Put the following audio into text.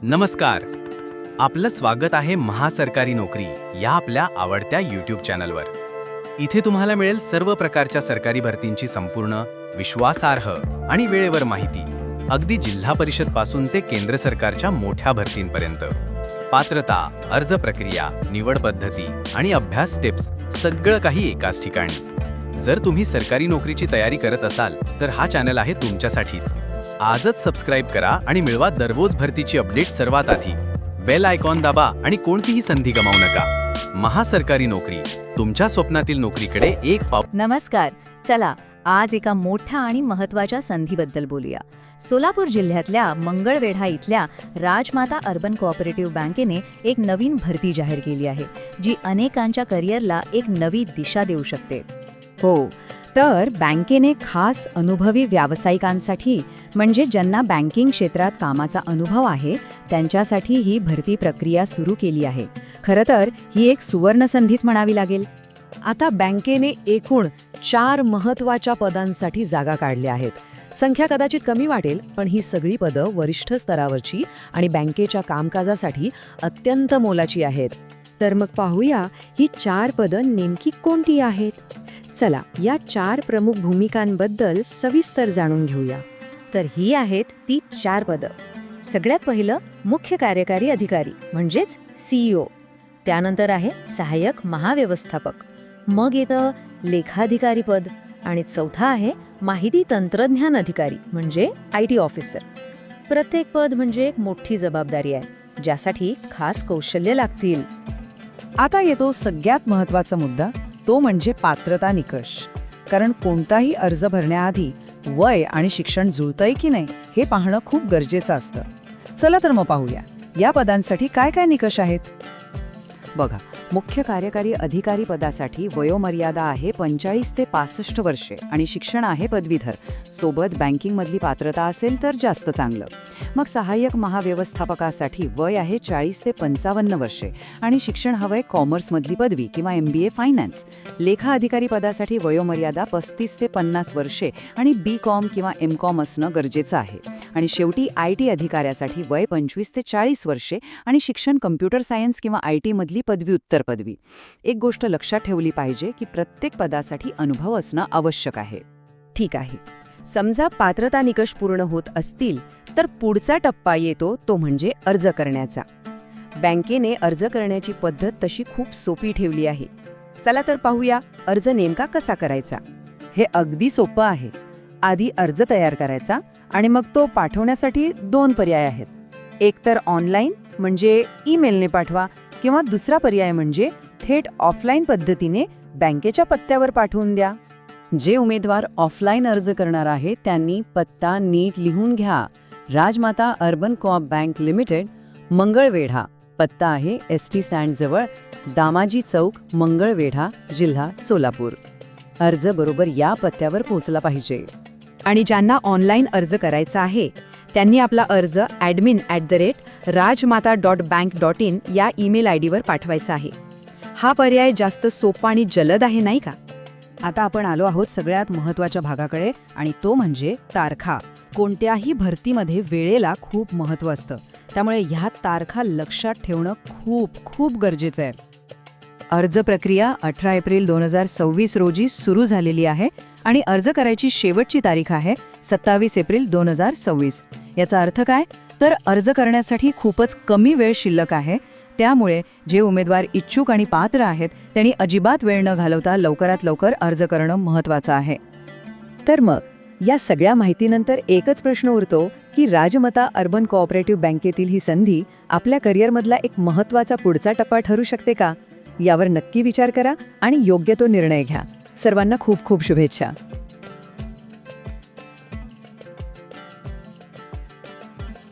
नमस्कार. आपलं स्वागत आहे महासरकारी नोकरी या आपल्या आवडत्या YouTube चॅनलवर. इथे तुम्हाला मिळेल सर्व प्रकारच्या सरकारी भरतींची संपूर्ण, विश्वासार्ह आणि वेळेवर माहिती. अगदी जिल्हा परिषद पासून ते केंद्र सरकारच्या मोठ्या भरतींपर्यंत. पात्रता, अर्ज प्रक्रिया, निवड पद्धती आणि अभ्यास टिप्स सगळं काही एकाच ठिकाणी. जर तुम्ही सरकारी नोकरीची तयारी करत असाल तर हा चॅनल आहे तुमच्यासाठीच. आजच सबस्क्राइब करा आणि मिळवा दररोज भरतीची अपडेट सर्वात आधी. बेल आयकॉन दाबा आणि कोणतीही संधी गमावू नका. महासरकारी नोकरी, तुमच्या स्वप्नातील नोकरीकडे एक पाऊल. नमस्कार. चला आज एका मोठ्या आणि महत्त्वाच्या संधीबद्दल बोलूया. सोलापूर जिल्ह्यातल्या मंगळवेढा इथल्या राजमाता अर्बन कोऑपरेटिव्ह बँकेने एक नवीन भरती जाहीर केली आहे, जी अनेकांच्या करिअरला एक नवी दिशा देऊ शकते. हो, तर बँकेने खास अनुभवी व्यावसायिकांसाठी, म्हणजे ज्यांना बँकिंग क्षेत्रात कामाचा अनुभव आहे, त्यांच्यासाठी ही भरती प्रक्रिया सुरू केली आहे. खरं तर ही एक सुवर्णसंधीच म्हणावी लागेल. आता बँकेने एकूण 4 महत्त्वाच्या पदांसाठी जागा काढल्या आहेत. संख्या कदाचित कमी वाटेल, पण ही सगळी पदं वरिष्ठ स्तरावरची आणि बँकेच्या कामकाजासाठी अत्यंत मोलाची आहेत. तर मग पाहूया ही 4 पदं नेमकी कोणती आहेत. चला या 4 प्रमुख भूमिकांबद्दल सविस्तर जाणून घेऊया. तर ही आहेत ती 4 पदं. सगळ्यात पहिलं मुख्य कार्यकारी अधिकारी म्हणजेच CEO. त्यानंतर आहे सहाय्यक महाव्यवस्थापक. मग येतं लेखाधिकारी पद आणि चौथा आहे माहिती तंत्रज्ञान अधिकारी म्हणजे IT ऑफिसर. प्रत्येक पद म्हणजे एक मोठी जबाबदारी आहे, ज्यासाठी खास कौशल्य लागतील. आता येतो सगळ्यात महत्त्वाचा मुद्दा, तो म्हणजे पात्रता निकष. कारण कोणताही अर्ज भरण्याआधी वय आणि शिक्षण जुळतंय की नाही हे पाहणं खूप गरजेचं असतं. चला तर मग पाहूया या पदांसाठी काय काय निकष आहेत. बघा, मुख्य कार्यकारी अधिकारी पदासाठी वयोमर्यादा आहे 45 ते 65 वर्षे आणि शिक्षण आहे पदवीधर. सोबत बँकिंगमधली पात्रता असेल तर जास्त चांगलं. मग सहाय्यक महाव्यवस्थापकासाठी वय आहे 40 ते 55 वर्षे आणि शिक्षण हवंय कॉमर्समधली पदवी किंवा MBA फायनान्स. लेखा अधिकारी पदासाठी वयोमर्यादा 35 ते 50 वर्षे आणि BCom किंवा MCom असणं गरजेचं आहे. आणि शेवटी IT अधिकाऱ्यासाठी वय 25 ते 40 वर्षे आणि शिक्षण कम्प्युटर सायन्स किंवा IT मधली पदव्युत्तर पदवी. एक गोष्ट लक्षात ठेवली पाहिजे की प्रत्येक पदासाठी अनुभव असणं आवश्यक आहे. ठीक आहे. समजा पात्रता निकष पूर्ण होत असतील तर पुढचा टप्पा येतो तो म्हणजे अर्ज करण्याचा. बँकेने अर्ज करण्याची पद्धत तशी खूप सोपी ठेवली आहे. चला तर पाहूया अर्ज नेमका कसा करायचा. हे अगदी सोपं आहे. आधी अर्ज तयार करायचा आणि मग तो पाठवण्यासाठी 2 पर्याय आहेत. एक तर ऑनलाईन म्हणजे ईमेलने पाठवा किंवा दुसरा पर्याय म्हणजे थेट ऑफलाईन पद्धतीने बँकेच्या पत्त्यावर पाठवून द्या. जे उमेदवार ऑफलाईन अर्ज करणार आहेत त्यांनी पत्ता नीट लिहून घ्या. Rajmata urban co-op bank limited, Mangalvedha. पत्ता आहे ST स्टँड जवळ, दामाजी चौक, मंगळवेढा, जिल्हा सोलापूर. अर्ज बरोबर या पत्त्यावर पोहोचला पाहिजे. आणि ज्यांना ऑनलाईन अर्ज करायचा आहे त्यांनी आपला अर्ज admin@rajmata.bank.in या ईमेल ID वर पाठवायचा आहे. हा पर्याय जास्त सोपा आणि जलद आहे, नाही का? आता आपण आलो आहोत सगळ्यात महत्त्वाच्या भागाकडे आणि तो म्हणजे तारखा. कोणत्याही भरतीमध्ये वेळेला खूप महत्त्व असतं, त्यामुळे ह्या तारखा लक्षात ठेवणं खूप खूप गरजेचं आहे. अर्ज प्रक्रिया 18 एप्रिल 2026 रोजी सुरू झालेली आहे आणि अर्ज करायची शेवटची तारीख आहे 27 एप्रिल 2026. याचा अर्थ काय? तर अर्ज करण्यासाठी खूपच कमी वेळ शिल्लक आहे. त्यामुळे जे उमेदवार इच्छुक आणि पात्र आहेत त्यांनी अजिबात वेळ न घालवता लवकरात लवकर अर्ज करणं महत्त्वाचं आहे. तर मग या सगळ्या माहितीनंतर एकच प्रश्न उरतो की राजमाता अर्बन कोऑपरेटिव्ह बँकेतील ही संधी आपल्या करिअरमधला एक महत्त्वाचा पुढचा टप्पा ठरू शकते का? यावर नक्की विचार करा आणि योग्य तो निर्णय घ्या. सर्वांना खूप खूप शुभेच्छा.